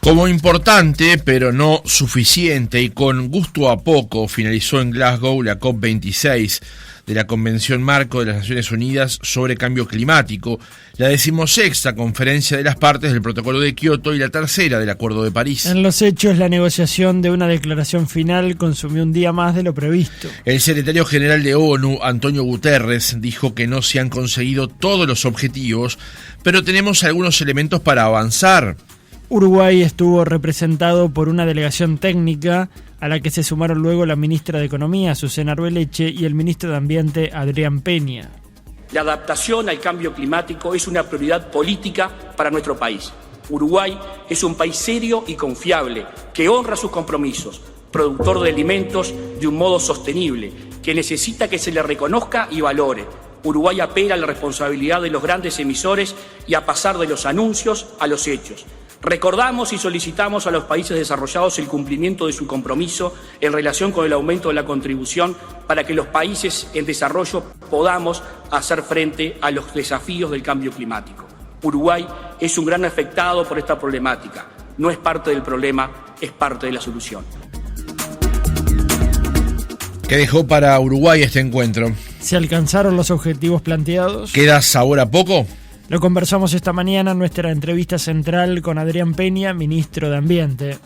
Como importante, pero no suficiente, y con gusto a poco, finalizó en Glasgow la COP26 de la Convención Marco de las Naciones Unidas sobre Cambio Climático, la 16ª conferencia de las partes del Protocolo de Kioto y la tercera del Acuerdo de París. En los hechos, la negociación de una declaración final consumió un día más de lo previsto. El secretario general de ONU, Antonio Guterres, dijo que no se han conseguido todos los objetivos, pero tenemos algunos elementos para avanzar. Uruguay estuvo representado por una delegación técnica a la que se sumaron luego la ministra de Economía, Susana Arbeleche, y el ministro de Ambiente, Adrián Peña. La adaptación al cambio climático es una prioridad política para nuestro país. Uruguay es un país serio y confiable, que honra sus compromisos, productor de alimentos de un modo sostenible, que necesita que se le reconozca y valore. Uruguay apela a la responsabilidad de los grandes emisores y a pasar de los anuncios a los hechos. Recordamos y solicitamos a los países desarrollados el cumplimiento de su compromiso en relación con el aumento de la contribución para que los países en desarrollo podamos hacer frente a los desafíos del cambio climático. Uruguay es un gran afectado por esta problemática. No es parte del problema, es parte de la solución. ¿Qué dejó para Uruguay este encuentro? ¿Se alcanzaron los objetivos planteados? ¿Queda sabor a poco? Lo conversamos esta mañana en nuestra entrevista central con Adrián Peña, ministro de Ambiente.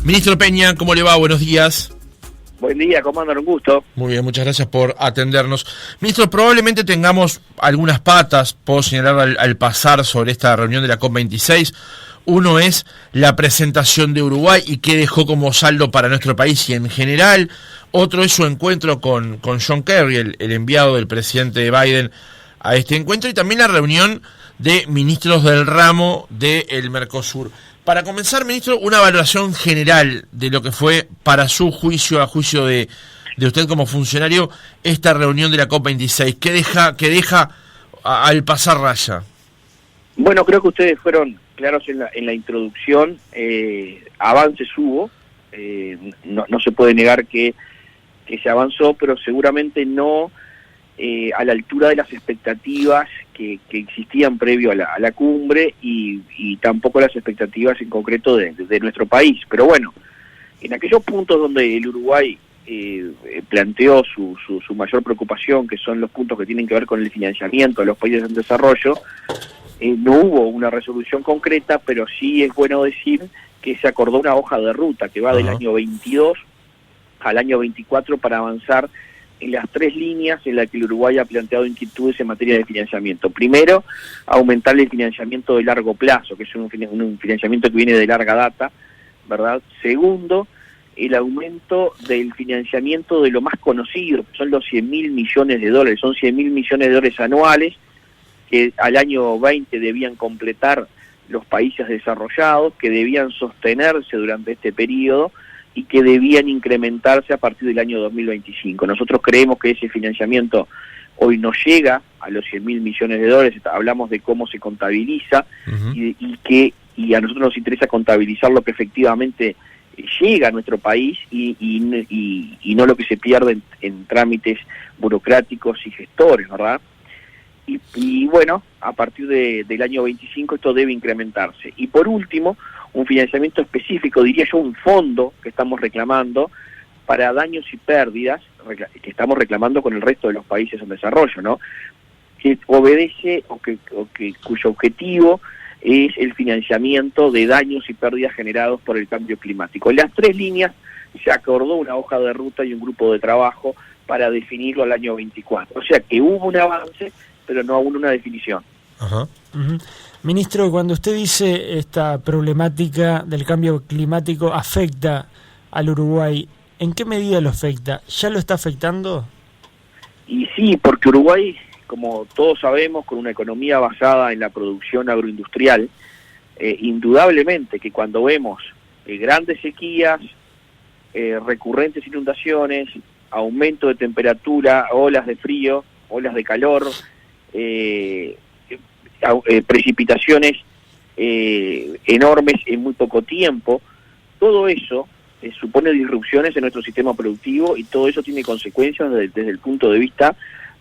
Ministro Peña, ¿cómo le va? Buenos días. Buen día, ¿cómo andan? Un gusto. Muy bien, muchas gracias por atendernos. Ministro, probablemente tengamos algunas patas, puedo señalar al pasar sobre esta reunión de la COP26. Uno es la presentación de Uruguay y qué dejó como saldo para nuestro país y en general. Otro es su encuentro con John Kerry, el enviado del presidente Biden a este encuentro, y también la reunión de ministros del ramo del Mercosur. Para comenzar, ministro, una valoración general de lo que fue, para su juicio, a juicio de usted como funcionario, esta reunión de la COP26. ¿Qué deja al pasar raya? Bueno, creo que ustedes fueron claros en la introducción. Avances hubo, no se puede negar que se avanzó, pero seguramente no a la altura de las expectativas que existían previo a la cumbre y tampoco las expectativas en concreto de nuestro país. Pero bueno, en aquellos puntos donde el Uruguay planteó su mayor preocupación, que son los puntos que tienen que ver con el financiamiento de los países en desarrollo, no hubo una resolución concreta, pero sí es bueno decir que se acordó una hoja de ruta que va del año 22 al año 24 para avanzar en las tres líneas en las que el Uruguay ha planteado inquietudes en materia de financiamiento. Primero, aumentar el financiamiento de largo plazo, que es un financiamiento que viene de larga data, ¿verdad? Segundo, el aumento del financiamiento de lo más conocido, que son los 100.000 millones de dólares. Son 100.000 millones de dólares anuales que al año 20 debían completar los países desarrollados, que debían sostenerse durante este periodo y que debían incrementarse a partir del año 2025. Nosotros creemos que ese financiamiento hoy no llega a los 100.000 millones de dólares, hablamos de cómo se contabiliza y a nosotros nos interesa contabilizar lo que efectivamente llega a nuestro país y no lo que se pierde en trámites burocráticos y gestores, ¿verdad? Y bueno, a partir del año 25 esto debe incrementarse. Y por último, un financiamiento específico, diría yo un fondo que estamos reclamando para daños y pérdidas, que estamos reclamando con el resto de los países en desarrollo, ¿no? Que obedece cuyo objetivo es el financiamiento de daños y pérdidas generados por el cambio climático. En las tres líneas se acordó una hoja de ruta y un grupo de trabajo para definirlo al año 24. O sea que hubo un avance, pero no hubo una definición. Ajá. Ministro, cuando usted dice esta problemática del cambio climático afecta al Uruguay, ¿en qué medida lo afecta? ¿Ya lo está afectando? Y sí, porque Uruguay, como todos sabemos, con una economía basada en la producción agroindustrial, indudablemente que cuando vemos grandes sequías, recurrentes inundaciones, aumento de temperatura, olas de frío, olas de calor, precipitaciones enormes en muy poco tiempo, todo eso supone disrupciones en nuestro sistema productivo y todo eso tiene consecuencias desde el punto de vista,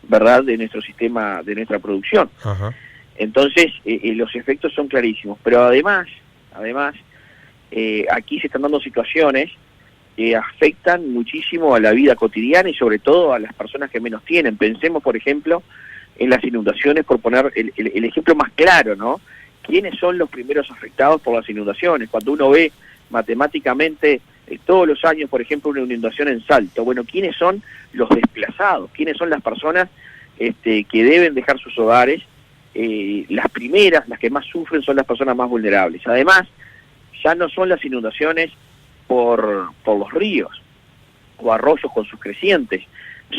¿verdad?, de nuestro sistema, de nuestra producción. Entonces, los efectos son clarísimos. Pero además, aquí se están dando situaciones que afectan muchísimo a la vida cotidiana y sobre todo a las personas que menos tienen. Pensemos, por ejemplo, en las inundaciones, por poner el ejemplo más claro, ¿no? ¿Quiénes son los primeros afectados por las inundaciones? Cuando uno ve matemáticamente todos los años, por ejemplo, una inundación en Salto, bueno, ¿quiénes son los desplazados? ¿Quiénes son las personas que deben dejar sus hogares? Las primeras, las que más sufren, son las personas más vulnerables. Además, ya no son las inundaciones por los ríos o arroyos con sus crecientes,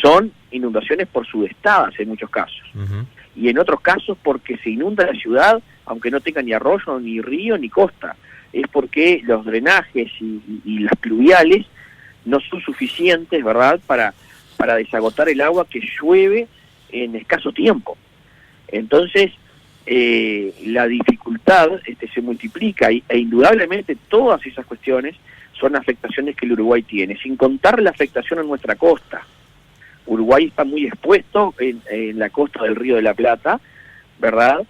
son inundaciones por sudestadas en muchos casos. Uh-huh. Y en otros casos porque se inunda la ciudad, aunque no tenga ni arroyo, ni río, ni costa. Es porque los drenajes y las pluviales no son suficientes, ¿verdad?, para desagotar el agua que llueve en escaso tiempo. Entonces, la dificultad se multiplica e indudablemente todas esas cuestiones son afectaciones que el Uruguay tiene, sin contar la afectación en nuestra costa. Uruguay está muy expuesto en la costa del Río de la Plata, ¿verdad?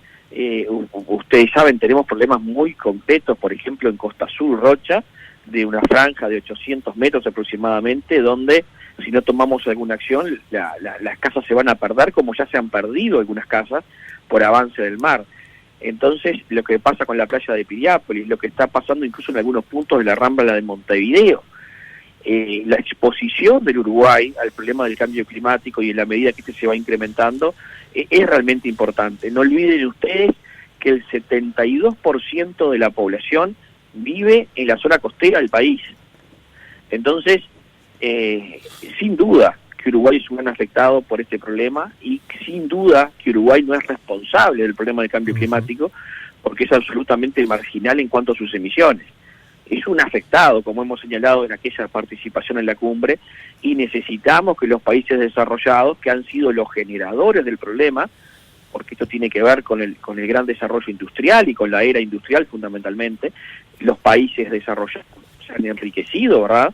Ustedes saben, tenemos problemas muy concretos, por ejemplo, en Costa Sur, Rocha, de una franja de 800 metros aproximadamente, donde si no tomamos alguna acción, las casas se van a perder, como ya se han perdido algunas casas por avance del mar. Entonces, lo que pasa con la playa de Piriápolis, lo que está pasando incluso en algunos puntos de la Rambla de Montevideo, la exposición del Uruguay al problema del cambio climático y en la medida que se va incrementando, es realmente importante. No olviden ustedes que el 72% de la población vive en la zona costera del país. Entonces, sin duda que Uruguay es un gran afectado por este problema y sin duda que Uruguay no es responsable del problema del cambio climático porque es absolutamente marginal en cuanto a sus emisiones. Es un afectado, como hemos señalado en aquella participación en la cumbre, y necesitamos que los países desarrollados, que han sido los generadores del problema, porque esto tiene que ver con el gran desarrollo industrial y con la era industrial fundamentalmente, los países desarrollados se han enriquecido, ¿verdad?,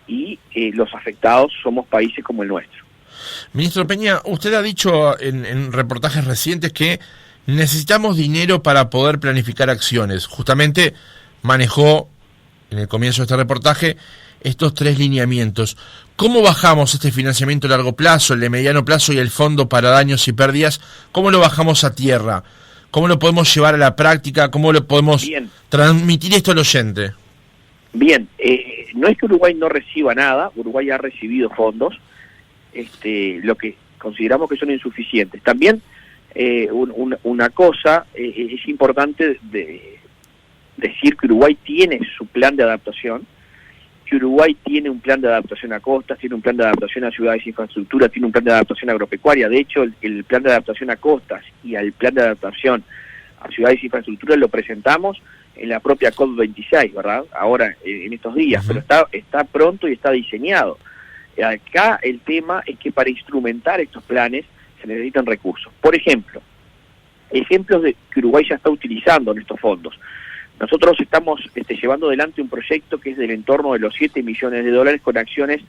y los afectados somos países como el nuestro. Ministro Peña, usted ha dicho en reportajes recientes que necesitamos dinero para poder planificar acciones. Justamente manejó en el comienzo de este reportaje estos 3 lineamientos. ¿Cómo bajamos este financiamiento a largo plazo, el de mediano plazo y el fondo para daños y pérdidas? ¿Cómo lo bajamos a tierra? ¿Cómo lo podemos llevar a la práctica? ¿Cómo lo podemos transmitir esto al oyente? Bien, no es que Uruguay no reciba nada, Uruguay ha recibido fondos, lo que consideramos que son insuficientes. También una cosa, es importante decir que Uruguay tiene su plan de adaptación, que Uruguay tiene un plan de adaptación a costas, tiene un plan de adaptación a ciudades e infraestructura, tiene un plan de adaptación agropecuaria. De hecho, el plan de adaptación a costas y el plan de adaptación a ciudades e infraestructura lo presentamos en la propia COP26, ¿verdad? Ahora, en estos días, pero está pronto y está diseñado. Acá el tema es que para instrumentar estos planes se necesitan recursos. Por ejemplo, ejemplos de que Uruguay ya está utilizando en estos fondos. Nosotros estamos llevando adelante un proyecto que es del entorno de los 7 millones de dólares con acciones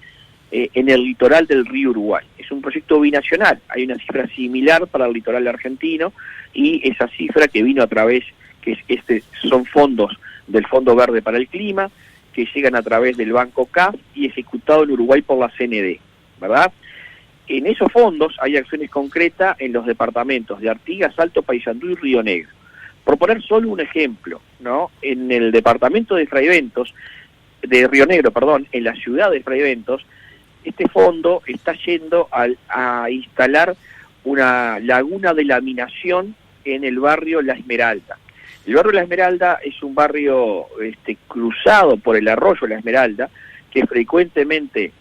en el litoral del río Uruguay. Es un proyecto binacional, hay una cifra similar para el litoral argentino y esa cifra que vino a través, que son fondos del Fondo Verde para el Clima, que llegan a través del Banco CAF y ejecutado en Uruguay por la CND, ¿verdad? En esos fondos hay acciones concretas en los departamentos de Artigas, Salto, Paysandú y Río Negro. Por poner solo un ejemplo, ¿no? En el departamento de Río Negro, en la ciudad de Fraiventos, este fondo está yendo a instalar una laguna de laminación en el barrio La Esmeralda. El barrio La Esmeralda es un barrio cruzado por el arroyo La Esmeralda, que frecuentemente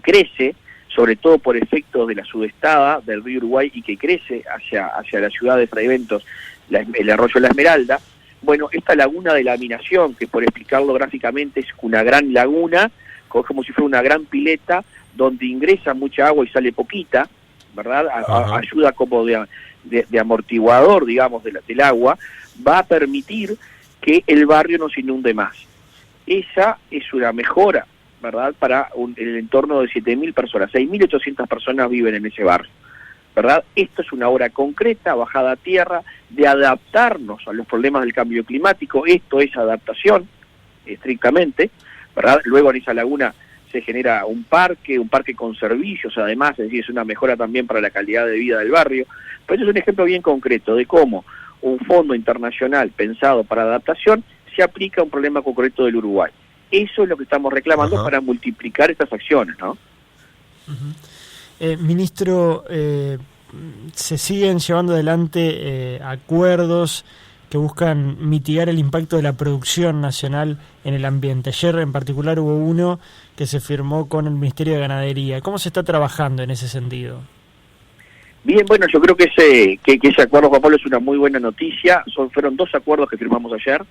crece, sobre todo por efectos de la sudestada del río Uruguay, y que crece hacia la ciudad de Fraiventos, el arroyo La Esmeralda. Bueno, esta laguna de laminación, que por explicarlo gráficamente es una gran laguna, como si fuera una gran pileta, donde ingresa mucha agua y sale poquita, ¿verdad? Ayuda como de amortiguador, digamos, del agua, va a permitir que el barrio no se inunde más. Esa es una mejora, ¿verdad?, para el entorno de 7.000 personas. 6.800 personas viven en ese barrio. ¿verdad? Esto es una obra concreta, bajada a tierra, de adaptarnos a los problemas del cambio climático. Esto es adaptación, estrictamente, ¿verdad? Luego en esa laguna se genera un parque con servicios, además, es decir, es una mejora también para la calidad de vida del barrio. Pero eso es un ejemplo bien concreto de cómo un fondo internacional pensado para adaptación se aplica a un problema concreto del Uruguay. Eso es lo que estamos reclamando para multiplicar estas acciones, ¿no? Ministro, se siguen llevando adelante acuerdos que buscan mitigar el impacto de la producción nacional en el ambiente. Ayer en particular hubo uno que se firmó con el Ministerio de Ganadería. ¿Cómo se está trabajando en ese sentido? Bien, bueno, yo creo que ese acuerdo, Juan Pablo, es una muy buena noticia. Fueron 2 acuerdos que firmamos ayer.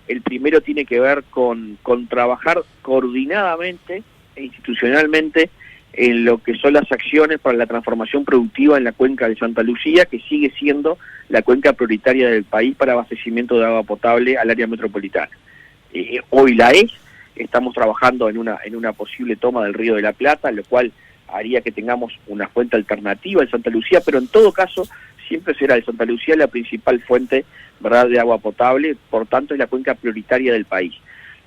El primero tiene que ver con trabajar coordinadamente e institucionalmente en lo que son las acciones para la transformación productiva en la cuenca de Santa Lucía, que sigue siendo la cuenca prioritaria del país para abastecimiento de agua potable al área metropolitana. Hoy la es, estamos trabajando en una posible toma del Río de la Plata, lo cual haría que tengamos una fuente alternativa en Santa Lucía, pero en todo caso siempre será de Santa Lucía la principal fuente, ¿verdad?, de agua potable, por tanto es la cuenca prioritaria del país.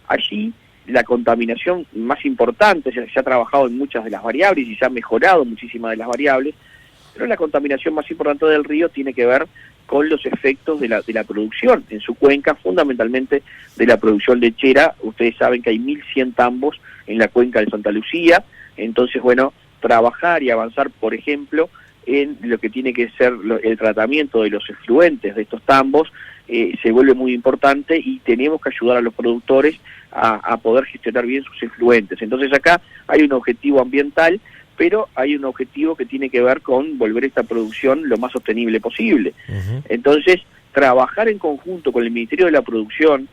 Allí la contaminación más importante, se ha trabajado en muchas de las variables y se ha mejorado muchísimas de las variables, pero la contaminación más importante del río tiene que ver con los efectos de la producción en su cuenca, fundamentalmente de la producción lechera. Ustedes saben que hay 1.100 tambos en la cuenca de Santa Lucía, entonces, bueno, trabajar y avanzar, por ejemplo, en lo que tiene que ser el tratamiento de los efluentes de estos tambos, se vuelve muy importante y tenemos que ayudar a los productores a poder gestionar bien sus efluentes. Entonces acá hay un objetivo ambiental, pero hay un objetivo que tiene que ver con volver esta producción lo más sostenible posible. Entonces, trabajar en conjunto con el Ministerio de la Producción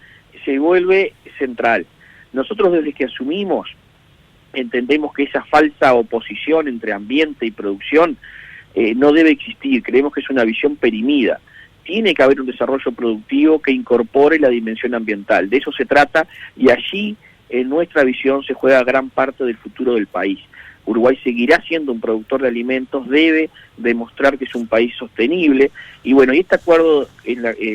se vuelve central. Nosotros desde que asumimos entendemos que esa falsa oposición entre ambiente y producción no debe existir. Creemos que es una visión perimida. Tiene que haber un desarrollo productivo que incorpore la dimensión ambiental. De eso se trata y allí, en nuestra visión, se juega gran parte del futuro del país. Uruguay seguirá siendo un productor de alimentos, debe demostrar que es un país sostenible. Y bueno, y este acuerdo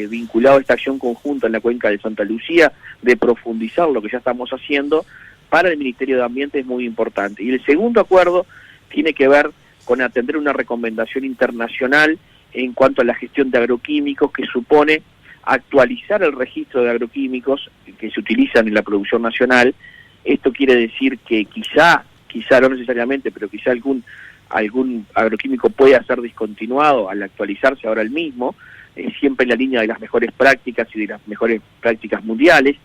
vinculado a esta acción conjunta en la cuenca de Santa Lucía, de profundizar lo que ya estamos haciendo, para el Ministerio de Ambiente es muy importante. Y el segundo acuerdo tiene que ver con atender una recomendación internacional en cuanto a la gestión de agroquímicos, que supone actualizar el registro de agroquímicos que se utilizan en la producción nacional. Esto quiere decir que quizá no necesariamente, pero quizá algún agroquímico pueda ser discontinuado al actualizarse ahora el mismo, siempre en la línea de las mejores prácticas y de las mejores prácticas mundiales.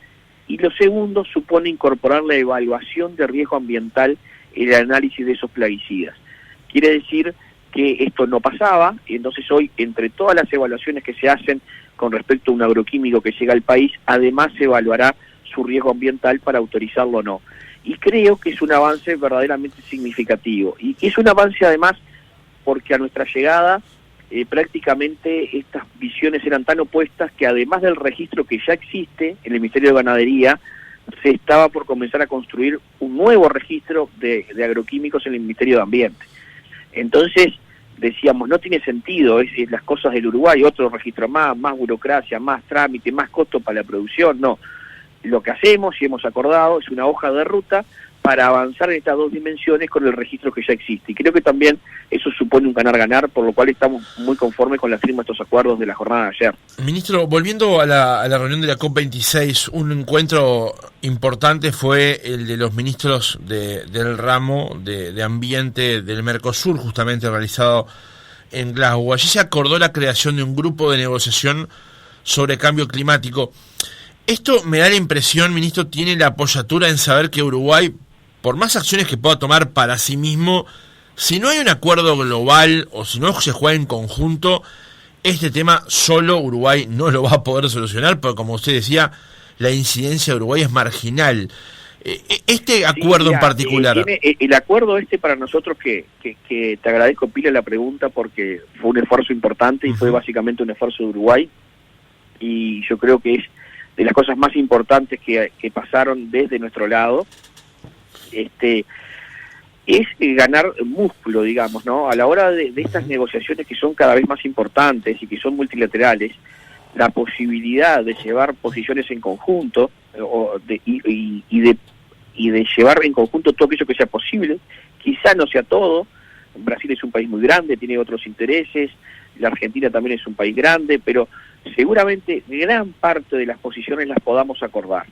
Y lo segundo supone incorporar la evaluación de riesgo ambiental en el análisis de esos plaguicidas. Quiere decir que esto no pasaba, y entonces hoy, entre todas las evaluaciones que se hacen con respecto a un agroquímico que llega al país, además se evaluará su riesgo ambiental para autorizarlo o no. Y creo que es un avance verdaderamente significativo. Y es un avance además porque a nuestra llegada prácticamente estas visiones eran tan opuestas que además del registro que ya existe en el Ministerio de Ganadería, se estaba por comenzar a construir un nuevo registro de agroquímicos en el Ministerio de Ambiente. Entonces decíamos, no tiene sentido, es las cosas del Uruguay, otro registro más burocracia, más trámite, más costo para la producción. No, lo que hacemos y hemos acordado es una hoja de ruta para avanzar en estas 2 dimensiones con el registro que ya existe. Y creo que también eso supone un ganar-ganar, por lo cual estamos muy conformes con la firma de estos acuerdos de la jornada de ayer. Ministro, volviendo a la reunión de la COP26, un encuentro importante fue el de los ministros del ramo de ambiente del Mercosur, justamente realizado en Glasgow. Allí se acordó la creación de un grupo de negociación sobre cambio climático. Esto me da la impresión, ministro, tiene la apoyatura en saber que Uruguay, por más acciones que pueda tomar para sí mismo, si no hay un acuerdo global o si no se juega en conjunto, este tema solo Uruguay no lo va a poder solucionar, porque como usted decía, la incidencia de Uruguay es marginal. Este acuerdo en particular... el acuerdo para nosotros, que te agradezco, Pila, la pregunta, porque fue un esfuerzo importante y fue básicamente un esfuerzo de Uruguay, y yo creo que es de las cosas más importantes que pasaron desde nuestro lado. es ganar músculo, digamos, ¿no? A la hora de estas negociaciones que son cada vez más importantes y que son multilaterales, la posibilidad de llevar posiciones en conjunto y de llevar en conjunto todo aquello que sea posible, quizá no sea todo. Brasil es un país muy grande, tiene otros intereses, la Argentina también es un país grande, pero seguramente gran parte de las posiciones las podamos acordar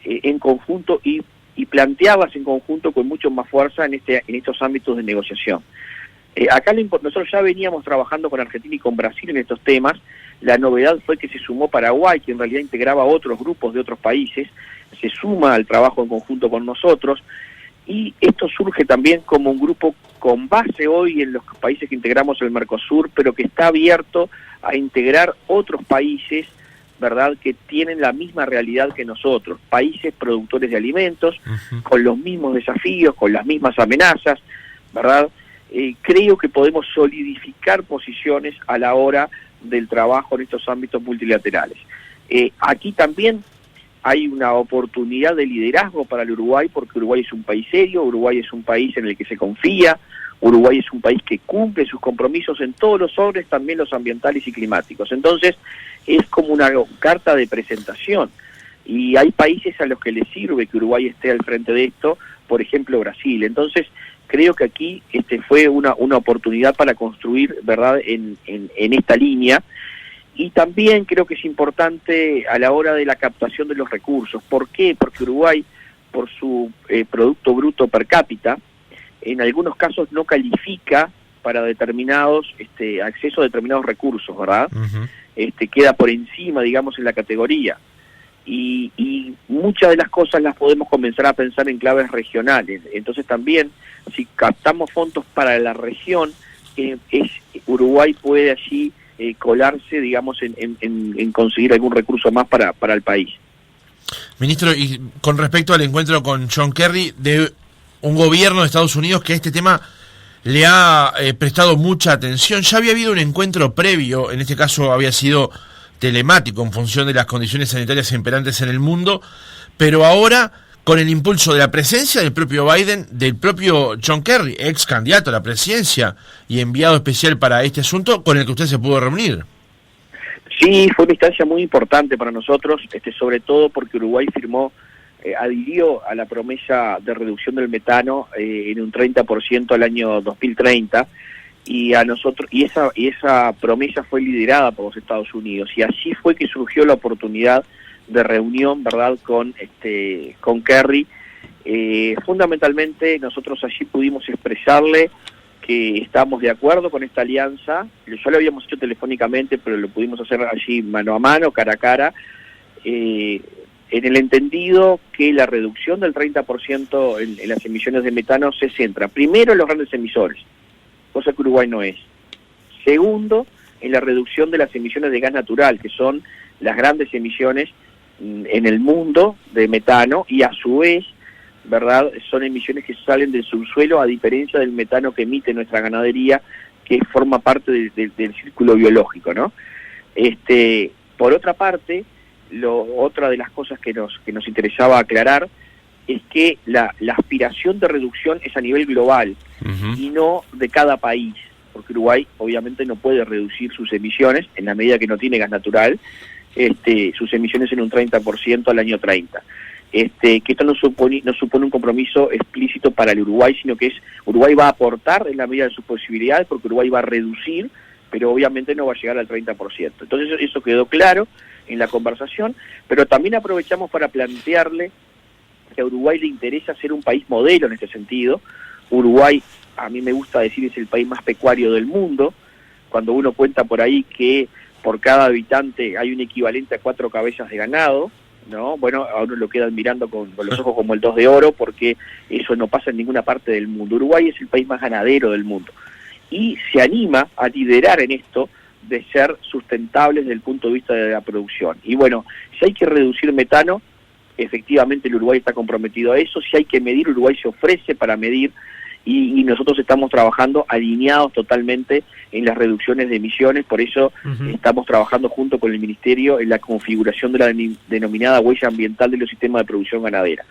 en conjunto y plantearlas en conjunto con mucho más fuerza en estos ámbitos de negociación. Acá nosotros ya veníamos trabajando con Argentina y con Brasil en estos temas. La novedad fue que se sumó Paraguay, que en realidad integraba otros grupos de otros países, se suma al trabajo en conjunto con nosotros, y esto surge también como un grupo con base hoy en los países que integramos el Mercosur, pero que está abierto a integrar otros países, ¿verdad?, que tienen la misma realidad que nosotros, países productores de alimentos, con los mismos desafíos, con las mismas amenazas, ¿verdad? Creo que podemos solidificar posiciones a la hora del trabajo en estos ámbitos multilaterales. Aquí también hay una oportunidad de liderazgo para el Uruguay, porque Uruguay es un país serio, Uruguay es un país en el que se confía, Uruguay es un país que cumple sus compromisos en todos los órdenes, también los ambientales y climáticos. Entonces, es como una carta de presentación. Y hay países a los que les sirve que Uruguay esté al frente de esto, por ejemplo Brasil. Entonces, creo que aquí fue una oportunidad para construir, ¿verdad?, en esta línea. Y también creo que es importante a la hora de la captación de los recursos. ¿Por qué? Porque Uruguay, por su Producto Bruto per cápita, en algunos casos no califica para determinados acceso a determinados recursos, ¿verdad? Queda por encima, digamos, en la categoría. Y muchas de las cosas las podemos comenzar a pensar en claves regionales. Entonces también, si captamos fondos para la región, Uruguay puede allí colarse, digamos, en conseguir algún recurso más para el país. Ministro, y con respecto al encuentro con John Kerry, de un gobierno de Estados Unidos que a este tema le ha prestado mucha atención. Ya había habido un encuentro previo, en este caso había sido telemático en función de las condiciones sanitarias imperantes en el mundo, pero ahora con el impulso de la presencia del propio Biden, del propio John Kerry, ex candidato a la presidencia y enviado especial para este asunto, con el que usted se pudo reunir. Sí, fue una instancia muy importante para nosotros, sobre todo porque Uruguay adhirió a la promesa de reducción del metano en un 30% al año 2030, y a nosotros esa promesa fue liderada por los Estados Unidos, y así fue que surgió la oportunidad de reunión, ¿verdad?, con Kerry. Fundamentalmente nosotros allí pudimos expresarle que estamos de acuerdo con esta alianza. Ya lo habíamos hecho telefónicamente, pero lo pudimos hacer allí mano a mano, cara a cara, en el entendido que la reducción del 30% en las emisiones de metano se centra primero en los grandes emisores, cosa que Uruguay no es. Segundo, en la reducción de las emisiones de gas natural, que son las grandes emisiones en el mundo de metano, y a su vez, ¿verdad?, son emisiones que salen del subsuelo, a diferencia del metano que emite nuestra ganadería, que forma parte del círculo biológico, ¿no? Por otra parte, otra de las cosas que nos interesaba aclarar es que la aspiración de reducción es a nivel global y no de cada país, porque Uruguay obviamente no puede reducir sus emisiones en la medida que no tiene gas natural, sus emisiones en un 30% al año 30. Que esto no supone un compromiso explícito para el Uruguay, sino que Uruguay va a aportar en la medida de sus posibilidades, porque Uruguay va a reducir, pero obviamente no va a llegar al 30%. Entonces eso quedó claro en la conversación, pero también aprovechamos para plantearle que a Uruguay le interesa ser un país modelo en este sentido. Uruguay, a mí me gusta decir, es el país más pecuario del mundo. Cuando uno cuenta por ahí que por cada habitante hay un equivalente a 4 cabezas de ganado, ¿no? Bueno, a uno lo quedan mirando con los ojos como el 2 de oro, porque eso no pasa en ninguna parte del mundo. Uruguay es el país más ganadero del mundo y se anima a liderar en esto de ser sustentables desde el punto de vista de la producción. Y bueno, si hay que reducir metano, efectivamente el Uruguay está comprometido a eso. Si hay que medir, Uruguay se ofrece para medir, y nosotros estamos trabajando alineados totalmente en las reducciones de emisiones. Por eso estamos trabajando junto con el Ministerio en la configuración de la denominada huella ambiental de los sistemas de producción ganadera.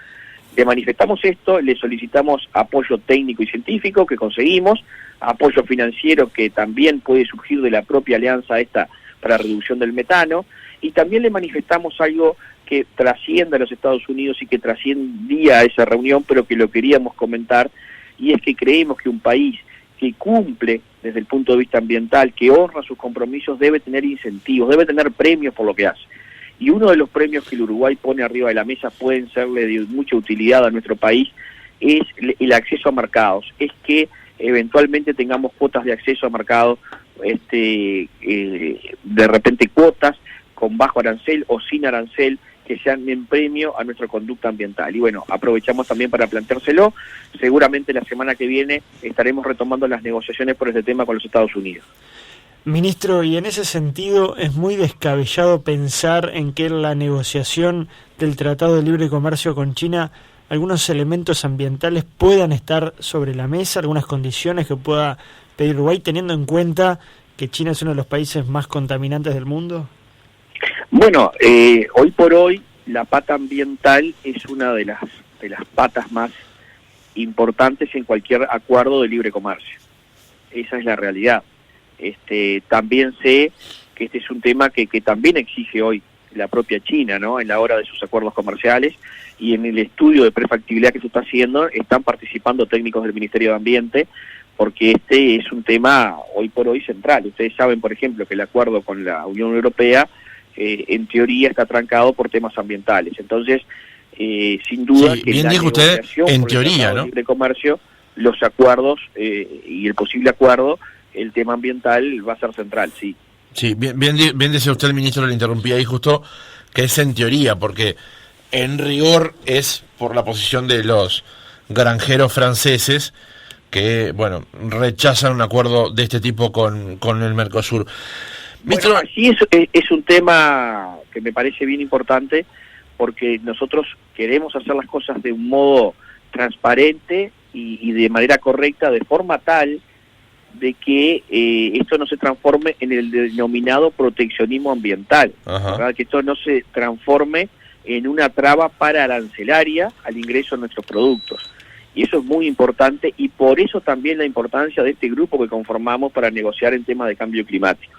Le manifestamos esto, le solicitamos apoyo técnico y científico que conseguimos, apoyo financiero que también puede surgir de la propia alianza esta para reducción del metano, y también le manifestamos algo que trasciende a los Estados Unidos y que trasciendía a esa reunión, pero que lo queríamos comentar, y es que creemos que un país que cumple desde el punto de vista ambiental, que honra sus compromisos, debe tener incentivos, debe tener premios por lo que hace. Y uno de los premios que el Uruguay pone arriba de la mesa, pueden serle de mucha utilidad a nuestro país, es el acceso a mercados, es que eventualmente tengamos cuotas de acceso a mercados, de repente cuotas con bajo arancel o sin arancel, que sean en premio a nuestra conducta ambiental. Y bueno, aprovechamos también para planteárselo. Seguramente la semana que viene estaremos retomando las negociaciones por este tema con los Estados Unidos. Ministro, y en ese sentido es muy descabellado pensar en que en la negociación del Tratado de Libre Comercio con China algunos elementos ambientales puedan estar sobre la mesa, algunas condiciones que pueda pedir Uruguay, teniendo en cuenta que China es uno de los países más contaminantes del mundo. Bueno, hoy por hoy la pata ambiental es una de las patas más importantes en cualquier acuerdo de libre comercio. Esa es la realidad. También sé que este es un tema que también exige hoy la propia China, ¿no? En la hora de sus acuerdos comerciales, y en el estudio de prefactibilidad que se está haciendo están participando técnicos del Ministerio de Ambiente, porque este es un tema hoy por hoy central. Ustedes saben, por ejemplo, que el acuerdo con la Unión Europea en teoría está trancado por temas ambientales. Entonces, sin duda sí, que bien la dijo usted, negociación en por teoría, el ¿no? libre comercio, los acuerdos y el posible acuerdo, el tema ambiental va a ser central, sí. Sí, bien decía usted, el ministro, le interrumpí ahí justo, que es en teoría, porque en rigor es por la posición de los granjeros franceses que, bueno, rechazan un acuerdo de este tipo con el Mercosur. Ministro, Bueno, sí, es un tema que me parece bien importante, porque nosotros queremos hacer las cosas de un modo transparente y de manera correcta, de forma tal de que esto no se transforme en el denominado proteccionismo ambiental, ¿verdad? Que esto no se transforme en una traba paraarancelaria al ingreso de nuestros productos. Y eso es muy importante, y por eso también la importancia de este grupo que conformamos para negociar en temas de cambio climático,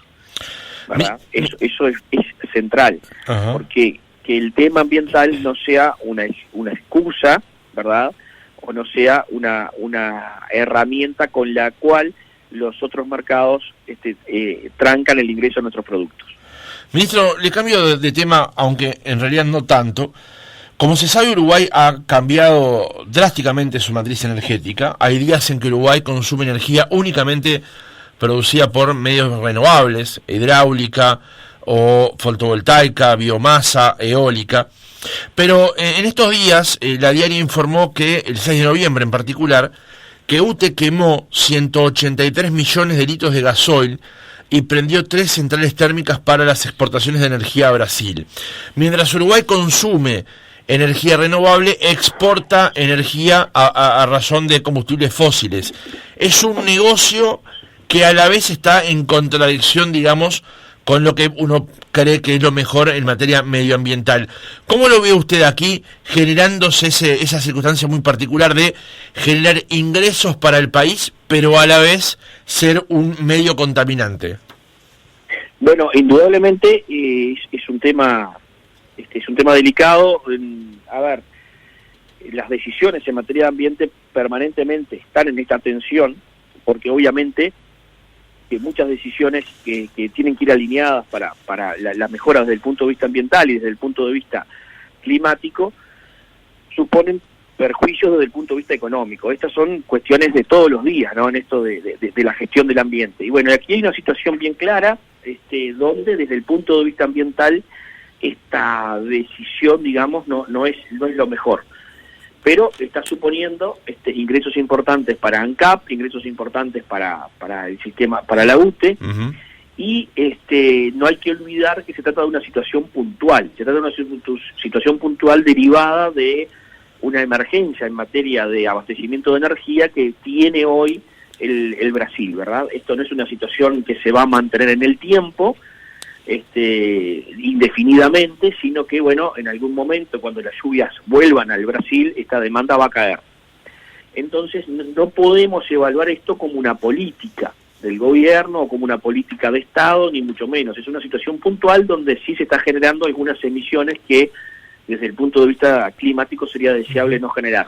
¿verdad? Eso es central, porque que el tema ambiental no sea una excusa, ¿verdad? O no sea una herramienta con la cual los otros mercados trancan el ingreso de nuestros productos. Ministro, le cambio de tema, aunque en realidad no tanto. Como se sabe, Uruguay ha cambiado drásticamente su matriz energética. Hay días en que Uruguay consume energía únicamente producida por medios renovables, hidráulica o fotovoltaica, biomasa, eólica. Pero en estos días la diaria informó que el 6 de noviembre en particular, que UTE quemó 183 millones de litros de gasoil y prendió 3 centrales térmicas para las exportaciones de energía a Brasil. Mientras Uruguay consume energía renovable, exporta energía a razón de combustibles fósiles. Es un negocio que a la vez está en contradicción, digamos, con lo que uno cree que es lo mejor en materia medioambiental. ¿Cómo lo ve usted aquí, generándose esa circunstancia muy particular de generar ingresos para el país, pero a la vez ser un medio contaminante? Bueno, indudablemente es un tema delicado. A ver, las decisiones en materia de ambiente permanentemente están en esta tensión, porque obviamente que muchas decisiones que tienen que ir alineadas para la mejora desde el punto de vista ambiental y desde el punto de vista climático suponen perjuicios desde el punto de vista económico. Estas son cuestiones de todos los días, ¿no? En esto de la gestión del ambiente. Y bueno, aquí hay una situación bien clara, donde desde el punto de vista ambiental esta decisión, digamos, no es lo mejor. Pero está suponiendo ingresos importantes para ANCAP, ingresos importantes para el sistema, para la UTE, y no hay que olvidar que se trata de una situación puntual, se trata de una situación puntual derivada de una emergencia en materia de abastecimiento de energía que tiene hoy el Brasil, ¿verdad? Esto no es una situación que se va a mantener en el tiempo, indefinidamente, sino que, bueno, en algún momento, cuando las lluvias vuelvan al Brasil, esta demanda va a caer. Entonces, no podemos evaluar esto como una política del gobierno o como una política de Estado, ni mucho menos. Es una situación puntual donde sí se está generando algunas emisiones que, desde el punto de vista climático, sería deseable no generar.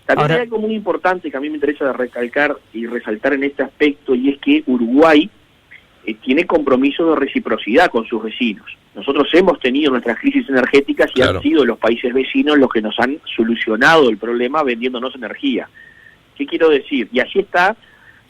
También hay algo muy importante que a mí me interesa recalcar y resaltar en este aspecto, y es que Uruguay tiene compromisos de reciprocidad con sus vecinos. Nosotros hemos tenido nuestras crisis energéticas y han sido los países vecinos los que nos han solucionado el problema vendiéndonos energía. ¿Qué quiero decir? Y allí está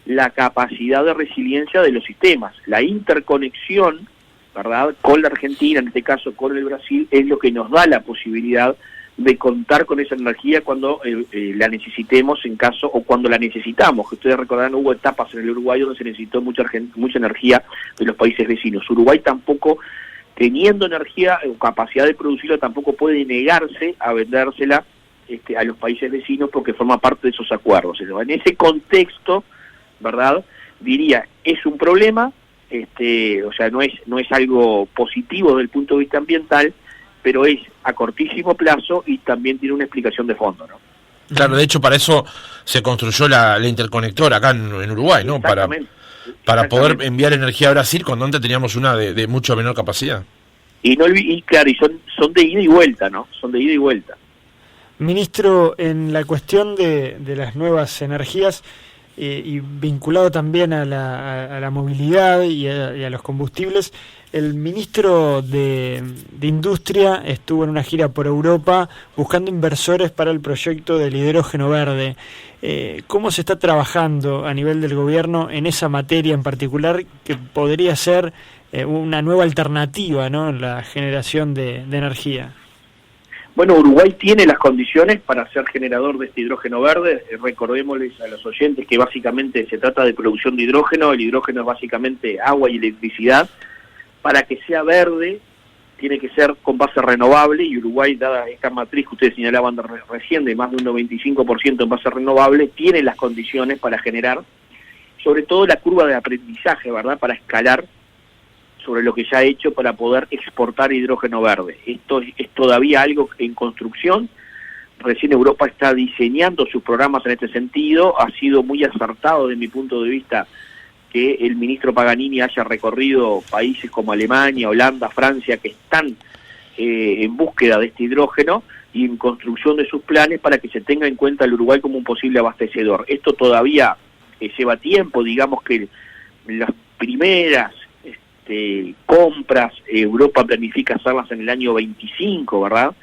la capacidad de resiliencia de los sistemas. La interconexión, ¿verdad?, con la Argentina, en este caso con el Brasil, es lo que nos da la posibilidad de contar con esa energía cuando la necesitemos, en caso, o cuando la necesitamos. Que ustedes recordarán, hubo etapas en el Uruguay donde se necesitó mucha energía de los países vecinos. Uruguay tampoco, teniendo energía o capacidad de producirla, tampoco puede negarse a vendérsela a los países vecinos porque forma parte de esos acuerdos. En ese contexto, ¿verdad?, diría, es un problema, o sea, no es algo positivo desde el punto de vista ambiental, pero es a cortísimo plazo y también tiene una explicación de fondo, ¿no? Claro, de hecho para eso se construyó la interconectora acá en Uruguay, ¿no? Para poder enviar energía a Brasil cuando antes teníamos una de mucho menor capacidad. Y claro, y son de ida y vuelta, ¿no? Son de ida y vuelta. Ministro, en la cuestión de las nuevas energías, y vinculado también a la movilidad y a los combustibles, el ministro de Industria estuvo en una gira por Europa buscando inversores para el proyecto del hidrógeno verde. ¿Cómo se está trabajando a nivel del gobierno en esa materia en particular, que podría ser una nueva alternativa, ¿no?, en la generación de energía? Bueno, Uruguay tiene las condiciones para ser generador de este hidrógeno verde. Recordémosles a los oyentes que básicamente se trata de producción de hidrógeno. El hidrógeno es básicamente agua y electricidad. Para que sea verde, tiene que ser con base renovable, y Uruguay, dada esta matriz que ustedes señalaban recién, de más de un 95% en base renovable, tiene las condiciones para generar, sobre todo la curva de aprendizaje, ¿verdad?, para escalar sobre lo que ya ha hecho para poder exportar hidrógeno verde. Esto es todavía algo en construcción. Recién Europa está diseñando sus programas en este sentido. Ha sido muy acertado desde mi punto de vista que el ministro Paganini haya recorrido países como Alemania, Holanda, Francia, que están en búsqueda de este hidrógeno y en construcción de sus planes para que se tenga en cuenta el Uruguay como un posible abastecedor. Esto todavía lleva tiempo, digamos que las primeras compras, Europa planifica hacerlas en el año 25, ¿verdad?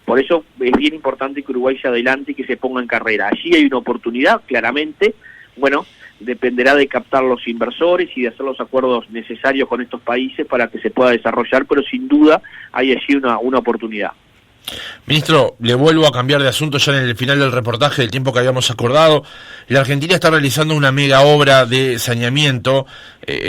Por eso es bien importante que Uruguay se adelante y que se ponga en carrera. Allí hay una oportunidad, claramente. Bueno, dependerá de captar los inversores y de hacer los acuerdos necesarios con estos países para que se pueda desarrollar, pero sin duda hay allí una oportunidad. Ministro, le vuelvo a cambiar de asunto ya en el final del reportaje del tiempo que habíamos acordado. La Argentina está realizando una mega obra de saneamiento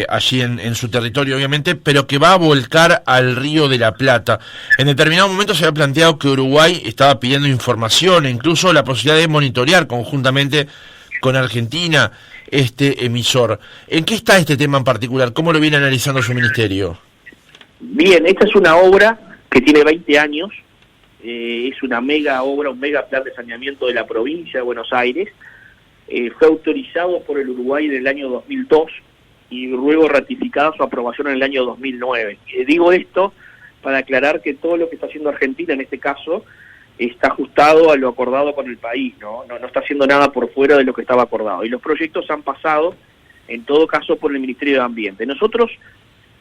allí en su territorio, obviamente, pero que va a volcar al Río de la Plata. En determinado momento se había planteado que Uruguay estaba pidiendo información e incluso la posibilidad de monitorear conjuntamente con Argentina este emisor. ¿En qué está este tema en particular? ¿Cómo lo viene analizando su ministerio? Bien, esta es una obra que tiene 20 años. Es una mega obra, un mega plan de saneamiento de la provincia de Buenos Aires. Fue autorizado por el Uruguay en el año 2002 y luego ratificada su aprobación en el año 2009. Digo esto para aclarar que todo lo que está haciendo Argentina en este caso está ajustado a lo acordado con el país, no está haciendo nada por fuera de lo que estaba acordado. Y los proyectos han pasado, en todo caso, por el Ministerio de Ambiente. Nosotros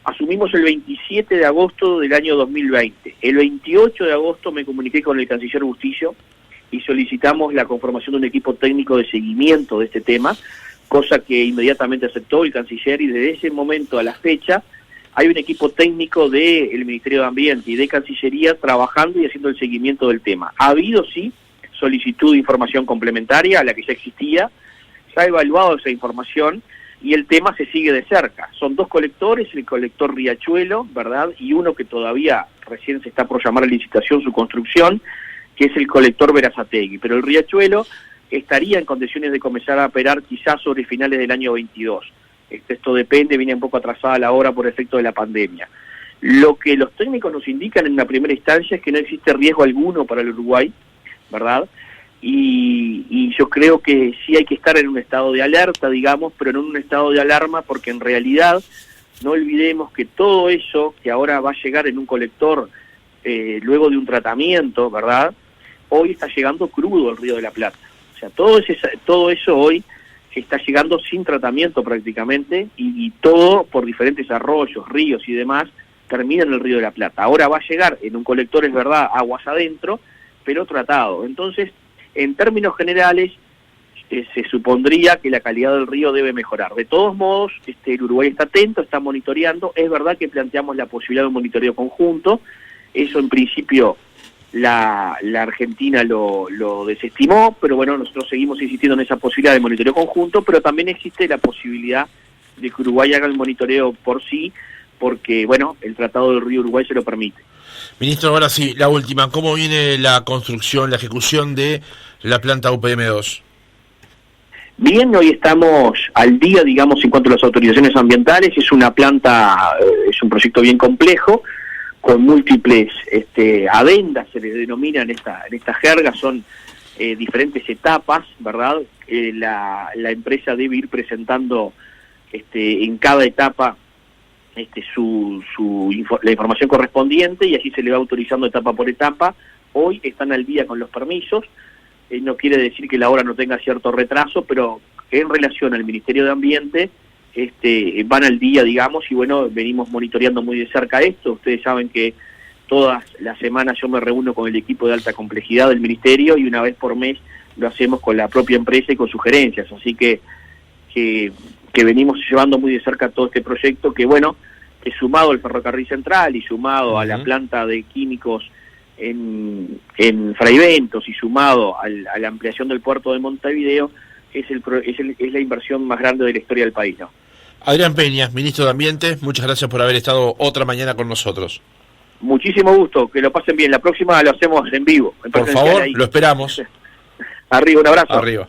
asumimos el 27 de agosto del año 2020. El 28 de agosto me comuniqué con el canciller Bustillo y solicitamos la conformación de un equipo técnico de seguimiento de este tema, cosa que inmediatamente aceptó el canciller, y desde ese momento a la fecha hay un equipo técnico del Ministerio de Ambiente y de Cancillería trabajando y haciendo el seguimiento del tema. Ha habido, sí, solicitud de información complementaria a la que ya existía, se ha evaluado esa información y el tema se sigue de cerca. Son dos colectores, el colector Riachuelo, ¿verdad?, y uno que todavía recién se está por llamar a licitación su construcción, que es el colector Berazategui. Pero el Riachuelo estaría en condiciones de comenzar a operar quizás sobre finales del año 22. Esto depende, viene un poco atrasada la obra por efecto de la pandemia. Lo que los técnicos nos indican en una primera instancia es que no existe riesgo alguno para el Uruguay, ¿verdad? Y yo creo que sí hay que estar en un estado de alerta, digamos, pero no en un estado de alarma, porque en realidad no olvidemos que todo eso que ahora va a llegar en un colector luego de un tratamiento, ¿verdad? Hoy está llegando crudo al Río de la Plata. O sea, todo eso hoy está llegando sin tratamiento prácticamente, y todo por diferentes arroyos, ríos y demás, termina en el Río de la Plata. Ahora va a llegar en un colector, es verdad, aguas adentro, pero tratado. Entonces, en términos generales, se supondría que la calidad del río debe mejorar. De todos modos, el Uruguay está atento, está monitoreando. Es verdad que planteamos la posibilidad de un monitoreo conjunto. Eso en principio la Argentina lo desestimó, pero bueno, nosotros seguimos insistiendo en esa posibilidad de monitoreo conjunto, pero también existe la posibilidad de que Uruguay haga el monitoreo por sí, porque bueno, el Tratado del Río Uruguay se lo permite. Ministro, ahora sí, la última, ¿cómo viene la construcción, la ejecución de la planta UPM2? Bien, hoy estamos al día, digamos, en cuanto a las autorizaciones ambientales. Es una planta, es un proyecto bien complejo, con múltiples adendas, se les denomina en esta jerga, son diferentes etapas, ¿verdad? La empresa debe ir presentando en cada etapa la información correspondiente, y así se le va autorizando etapa por etapa. Hoy están al día con los permisos. No quiere decir que la obra no tenga cierto retraso, pero en relación al Ministerio de Ambiente van al día, digamos, y bueno, venimos monitoreando muy de cerca esto. Ustedes saben que todas las semanas yo me reúno con el equipo de alta complejidad del Ministerio, y una vez por mes lo hacemos con la propia empresa y con sugerencias, así que venimos llevando muy de cerca todo este proyecto, que bueno, que sumado al ferrocarril central y sumado a la planta de químicos en Fraiventos y sumado a la ampliación del puerto de Montevideo, es la inversión más grande de la historia del país, ¿no? Adrián Peña, ministro de Ambiente, muchas gracias por haber estado otra mañana con nosotros. Muchísimo gusto, que lo pasen bien. La próxima lo hacemos en vivo. Por favor, ahí lo esperamos. Arriba, un abrazo. Arriba.